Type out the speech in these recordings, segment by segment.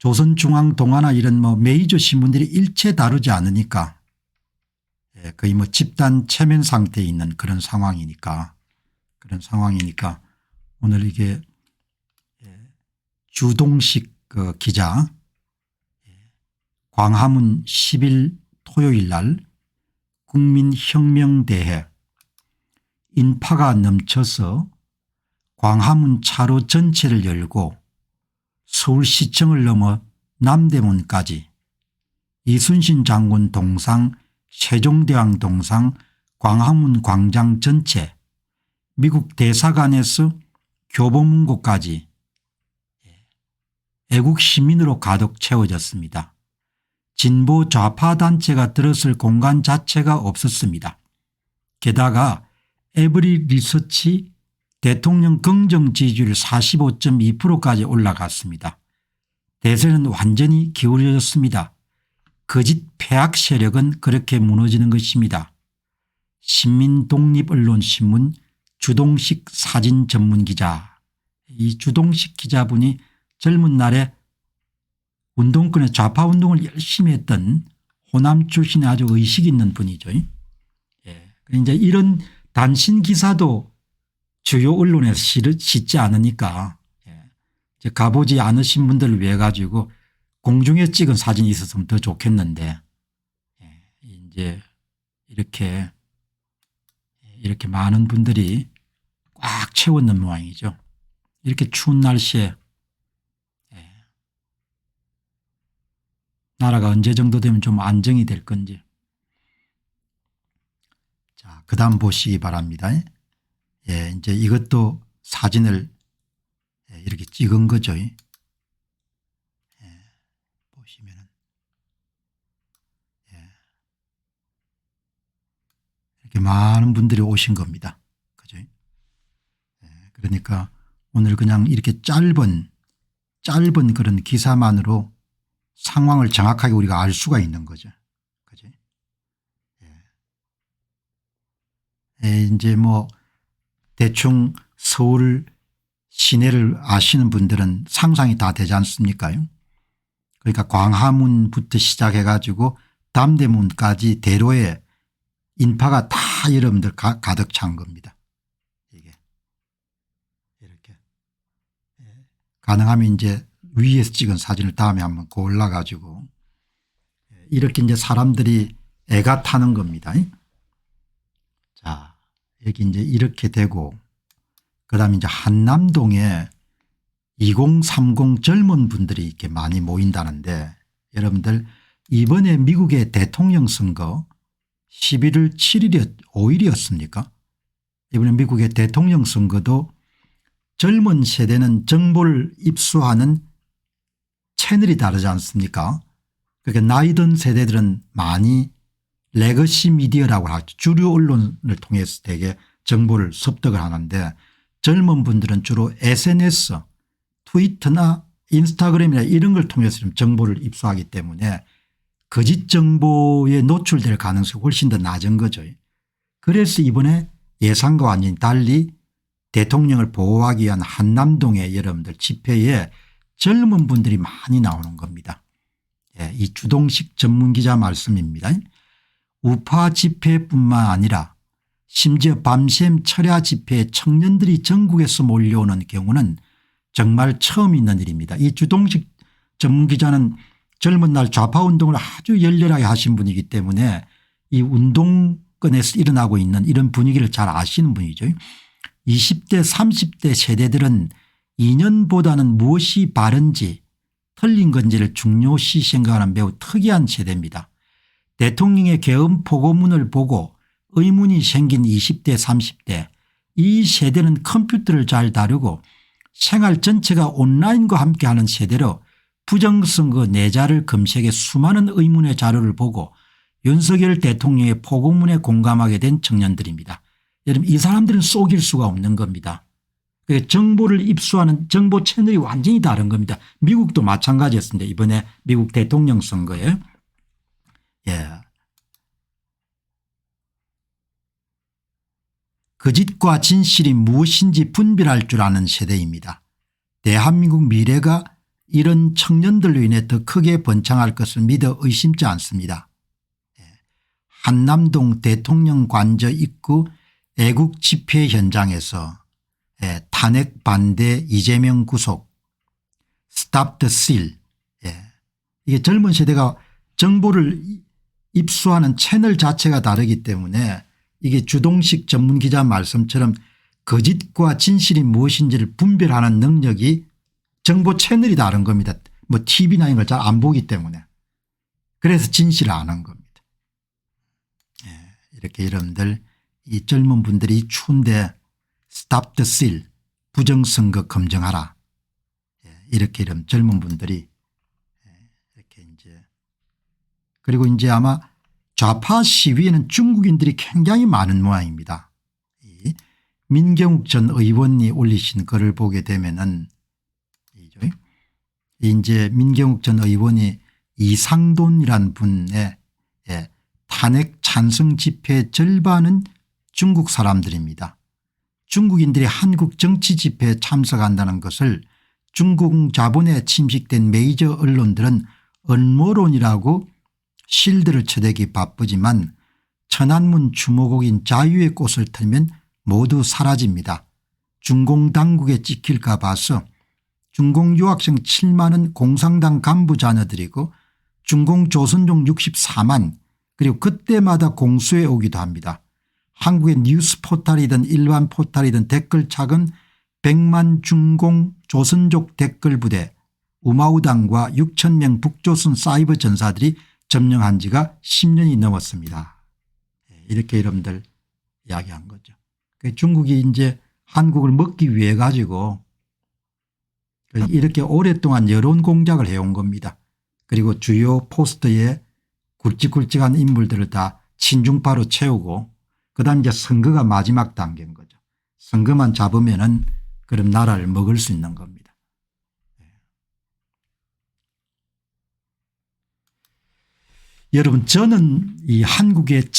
조선중앙동아나 이런 뭐 메이저 신문들이 일체 다루지 않으니까 거의 뭐 집단 체면 상태에 있는 그런 상황이니까 오늘 이게 주동식 그 기자 광화문 10일 토요일 날 국민혁명대회 인파가 넘쳐서 광화문 차로 전체를 열고 서울시청을 넘어 남대문까지 이순신 장군 동상 세종대왕 동상 광화문 광장 전체 미국 대사관에서 교보문고까지 애국 시민으로 가득 채워졌습니다. 진보 좌파 단체가 들어설 공간 자체가 없었습니다. 게다가 에브리 리서치 대통령 긍정 지지율 45.2%까지 올라갔습니다. 대세는 완전히 기울어졌습니다. 거짓 폐악 세력은 그렇게 무너지는 것입니다. 신민독립언론신문 주동식 사진 전문기자, 이 주동식 기자분이 젊은 날에 운동권의 좌파 운동을 열심히 했던 호남 출신의 아주 의식 있는 분이죠. 이제 이런 단신 기사도 주요 언론에서 싣지 않으니까 이제 가보지 않으신 분들을 위해 가지고 공중에 찍은 사진이 있었으면 더 좋겠는데 이제 이렇게 많은 분들이 꽉 채웠는 모양이죠. 이렇게 추운 날씨에 나라가 언제 정도 되면 좀 안정이 될 건지. 자, 그다음 보시기 바랍니다. 이제 이것도 사진을 이렇게 찍은 거죠. 보시면은 이렇게 많은 분들이 오신 겁니다. 그죠? 그러니까 오늘 그냥 이렇게 짧은 그런 기사만으로 상황을 정확하게 우리가 알 수가 있는 거죠. 그죠? 이제 뭐 대충 서울 시내를 아시는 분들은 상상이 다 되지 않습니까? 그러니까 광화문부터 시작해 가지고 남대문까지 대로에 인파가 다 여러분들 가득 찬 겁니다. 이게 이렇게 가능하면 이제 위에서 찍은 사진을 다음에 한번 골라 가지고 이렇게 이제 사람들이 애가 타는 겁니다. 자, 여기 이제 이렇게 되고 그다음에 이제 한남동에 2030 젊은 분들이 이렇게 많이 모인다는데 여러분들 이번에 미국의 대통령 선거 11월 7일 5일이었습니까? 이번에 미국의 대통령 선거도 젊은 세대는 정보를 입수하는 채널이 다르지 않습니까? 그러니까 나이 든 세대들은 많이 레거시 미디어라고 하죠. 주류 언론을 통해서 되게 정보를 습득을 하는데 젊은 분들은 주로 SNS, 트위터나 인스타그램이나 이런 걸 통해서 좀 정보를 입수하기 때문에 거짓 정보에 노출될 가능성이 훨씬 더 낮은 거죠. 그래서 이번에 예상과 완전히 달리 대통령을 보호하기 위한 한남동의 여러분들 집회에 젊은 분들이 많이 나오는 겁니다. 이 주동식 전문기자 말씀입니다. 우파 집회뿐만 아니라 심지어 밤샘 철야 집회에 청년들이 전국에서 몰려오는 경우는 정말 처음 있는 일입니다. 이 주동식 전문기자는 젊은 날 좌파운동을 아주 열렬하게 하신 분이기 때문에 이 운동권에서 일어나고 있는 이런 분위기를 잘 아시는 분이죠. 20대 30대 세대들은 이념보다는 무엇이 바른지 틀린 건지를 중요시 생각하는 매우 특이한 세대입니다. 대통령의 계엄 포고문을 보고 의문이 생긴 20대 30대 이 세대는 컴퓨터를 잘 다루고 생활 전체가 온라인과 함께하는 세대로 부정선거 내자를 검색해 수많은 의문의 자료를 보고 윤석열 대통령의 포고문에 공감하게 된 청년들입니다. 여러분 이 사람들은 속일 수가 없는 겁니다. 정보를 입수하는 정보 채널이 완전히 다른 겁니다. 미국도 마찬가지였습니다. 이번에 미국 대통령 선거에. 거짓과 진실이 무엇인지 분별할 줄 아는 세대입니다. 대한민국 미래가 이런 청년들로 인해 더 크게 번창할 것을 믿어 의심치 않습니다. 한남동 대통령 관저 입구 애국 집회 현장에서 탄핵 반대 이재명 구속 Stop the Steal, 이게 젊은 세대가 정보를 입수하는 채널 자체가 다르기 때문에 이게 주동식 전문기자 말씀처럼 거짓과 진실이 무엇인지를 분별하는 능력이 정보 채널이 다른 겁니다. 뭐 TV나 이런 걸 잘 안 보기 때문에. 그래서 진실을 아는 겁니다. 이렇게 여러분들 이 젊은 분들이 추운데 Stop the Steal, 부정선거 검증하라. 이렇게 이런 젊은 분들이 이렇게 이제 그리고 이제 아마 좌파 시위에는 중국인들이 굉장히 많은 모양입니다. 이 민경욱 전 의원이 올리신 글을 보게 되면은 이제 민경욱 전 의원이 이상돈이란 분의 탄핵 찬성 집회 절반은 중국 사람들입니다. 중국인들이 한국 정치 집회에 참석한다는 것을 중국 자본에 침식된 메이저 언론들은 음모론이라고 실드를 쳐대기 바쁘지만 천안문 주모국인 자유의 꽃을 틀면 모두 사라집니다. 중공 당국에 찍힐까 봐서 중공 유학생 7만은 공산당 간부 자녀들이고 중공 조선족 64만 그리고 그때마다 공수해 오기도 합니다. 한국의 뉴스 포탈이든 일반 포탈이든 댓글창은 100만 중공 조선족 댓글 부대 우마우당과 6,000명 북조선 사이버 전사들이 점령한 지가 10년이 넘었습니다. 이렇게 여러분들 이야기한 거죠. 중국이 이제 한국을 먹기 위해 가지고 이렇게 오랫동안 여론 공작을 해온 겁니다. 그리고 주요 포스터에 굵직굵직한 인물들을 다 친중파로 채우고 그다음 이제 선거가 마지막 단계인 거죠. 선거만 잡으면은 그럼 나라를 먹을 수 있는 겁니다. 여러분 저는 이 한국의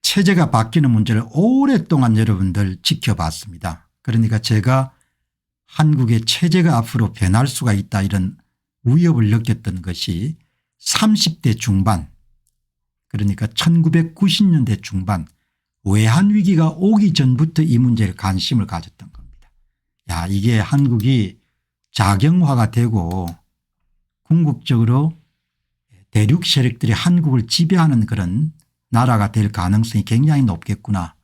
체제가 바뀌는 문제를 오랫동안 여러분들 지켜봤습니다. 그러니까 제가 한국의 체제가 앞으로 변할 수가 있다 이런 위협을 느꼈던 것이 30대 중반 그러니까 1990년대 중반 외환위기가 오기 전부터 이 문제에 관심을 가졌던 겁니다. 야, 이게 한국이 자경화가 되고 궁극적으로 대륙 세력들이 한국을 지배하는 그런 나라가 될 가능성이 굉장히 높겠구나.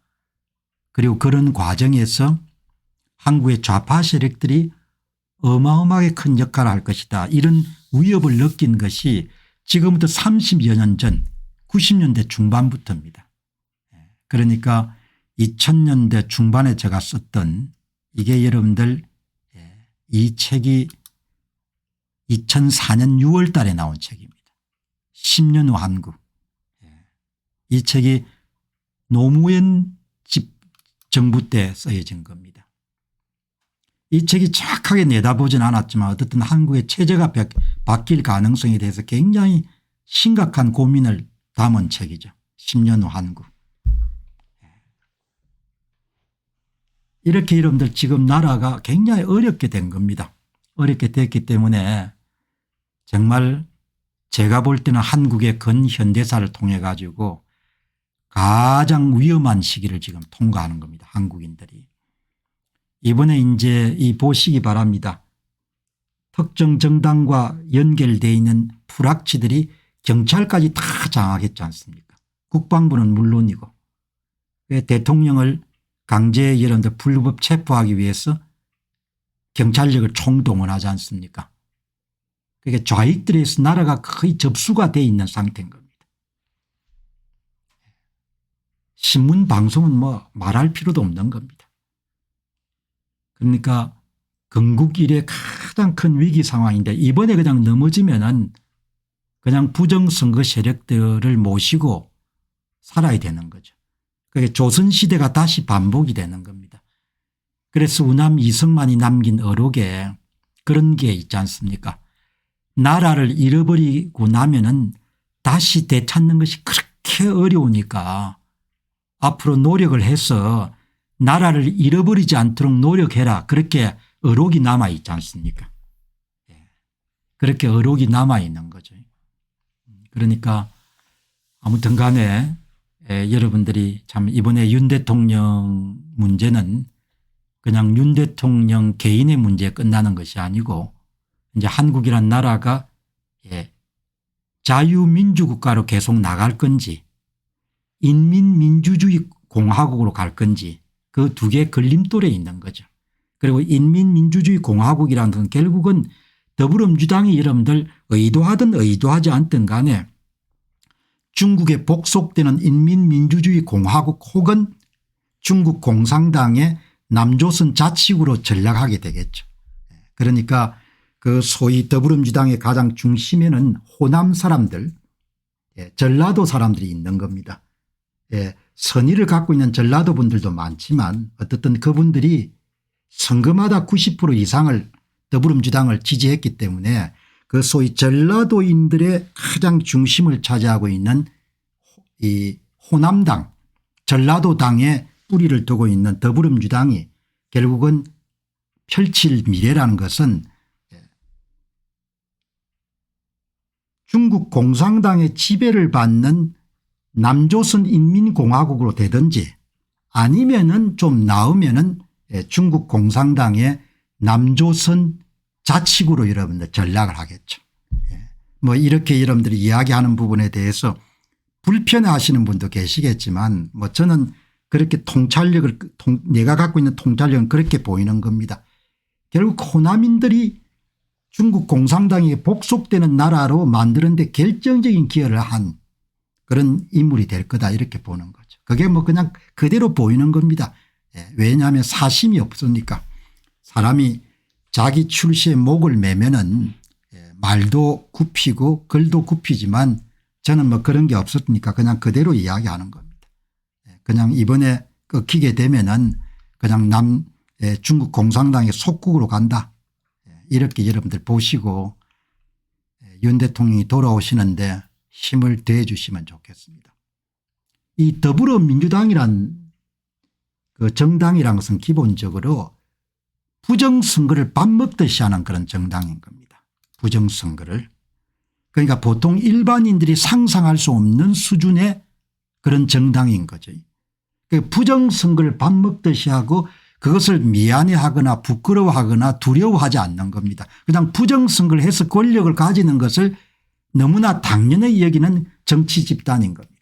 그리고 그런 과정에서 한국의 좌파 세력들이 어마어마하게 큰 역할을 할 것이다. 이런 위협을 느낀 것이 지금부터 30여 년 전 90년대 중반부터입니다. 그러니까 2000년대 중반에 제가 썼던 이게 여러분들 이 책이 2004년 6월 달에 나온 책입니다. 10년 후 한국. 이 책이 노무현 정부 때 쓰여진 겁니다. 이 책이 정확하게 내다보진 않았지만 어쨌든 한국의 체제가 바뀔 가능성에 대해서 굉장히 심각한 고민을 담은 책이죠. 10년 후 한국. 이렇게 여러분들 지금 나라가 굉장히 어렵게 된 겁니다. 어렵게 됐기 때문에 정말 제가 볼 때는 한국의 근현대사를 통해 가지고 가장 위험한 시기를 지금 통과하는 겁니다. 한국인들이. 이번에 이제 이 보시기 바랍니다. 특정 정당과 연결되어 있는 불악취들이 경찰까지 다 장악했지 않습니까? 국방부는 물론이고 대통령을 강제 여러분들 불법 체포하기 위해서 경찰력을 총동원하지 않습니까? 그러니까 좌익들에 의해서 나라가 거의 접수가 되어 있는 상태인 겁니다. 신문 방송은 뭐 말할 필요도 없는 겁니다. 그러니까 건국 이래 가장 큰 위기 상황인데 이번에 그냥 넘어지면은 그냥 부정선거 세력들을 모시고 살아야 되는 거죠. 그게 조선시대가 다시 반복이 되는 겁니다. 그래서 우남 이승만이 남긴 어록에 그런 게 있지 않습니까? 나라를 잃어버리고 나면은 다시 되찾는 것이 그렇게 어려우니까 앞으로 노력을 해서 나라를 잃어버리지 않도록 노력해라. 그렇게 어록이 남아 있지 않습니까? 그렇게 의혹이 남아있는 거죠. 그러니까 아무튼 간에 여러분들이 참 이번에 윤 대통령 문제는 그냥 윤 대통령 개인의 문제에 끝나는 것이 아니고 이제 한국이란 나라가 자유민주국가로 계속 나갈 건지 인민민주주의 공화국으로 갈 건지 그 두 개 걸림돌에 있는 거죠. 그리고 인민민주주의 공화국이라는 건 결국은 더불어민주당이 여러분들 의도하든 의도하지 않든 간에 중국에 복속되는 인민민주주의 공화국 혹은 중국 공산당의 남조선 자치구로 전락하게 되겠죠. 그러니까 그 소위 더불어민주당의 가장 중심에는 호남 사람들 전라도 사람들이 있는 겁니다. 선의를 갖고 있는 전라도 분들도 많지만 어떻든 그분들이 선거마다 90% 이상을 더불어민주당을 지지했기 때문에 그 소위 전라도인들의 가장 중심을 차지하고 있는 이 호남당 전라도당에 뿌리를 두고 있는 더불어민주당이 결국은 펼칠 미래라는 것은 중국 공산당의 지배를 받는 남조선 인민공화국으로 되든지 아니면은 좀 나으면은 중국 공산당의 남조선 자치구로 여러분들 전락을 하겠죠. 뭐 이렇게 여러분들이 이야기하는 부분에 대해서 불편해하시는 분도 계시겠지만 뭐 저는 그렇게 통찰력을 내가 갖고 있는 통찰력은 그렇게 보이는 겁니다. 결국 호남인들이 중국 공산당에 복속되는 나라로 만드는 데 결정적인 기여를 한 그런 인물이 될 거다 이렇게 보는 거죠. 그게 뭐 그냥 그대로 보이는 겁니다. 왜냐하면 사심이 없으니까 사람이 자기 출시의 목을 매면은 말도 굽히고 글도 굽히지만 저는 뭐 그런 게 없었으니까 그냥 그대로 이야기하는 겁니다. 그냥 이번에 끊기게 되면은 그냥 중국 공산당의 속국으로 간다. 이렇게 여러분들 보시고 윤 대통령이 돌아오시는데 힘을 더해 주시면 좋겠습니다. 이 더불어민주당이란 그 정당이란 것은 기본적으로 부정선거를 밥 먹듯이 하는 그런 정당인 겁니다. 부정선거를. 그러니까 보통 일반인들이 상상할 수 없는 수준의 그런 정당인 거죠. 부정선거를 밥 먹듯이 하고 그것을 미안해하거나 부끄러워하거나 두려워하지 않는 겁니다. 그냥 부정선거를 해서 권력을 가지는 것을 너무나 당연히 여기는 정치 집단인 겁니다.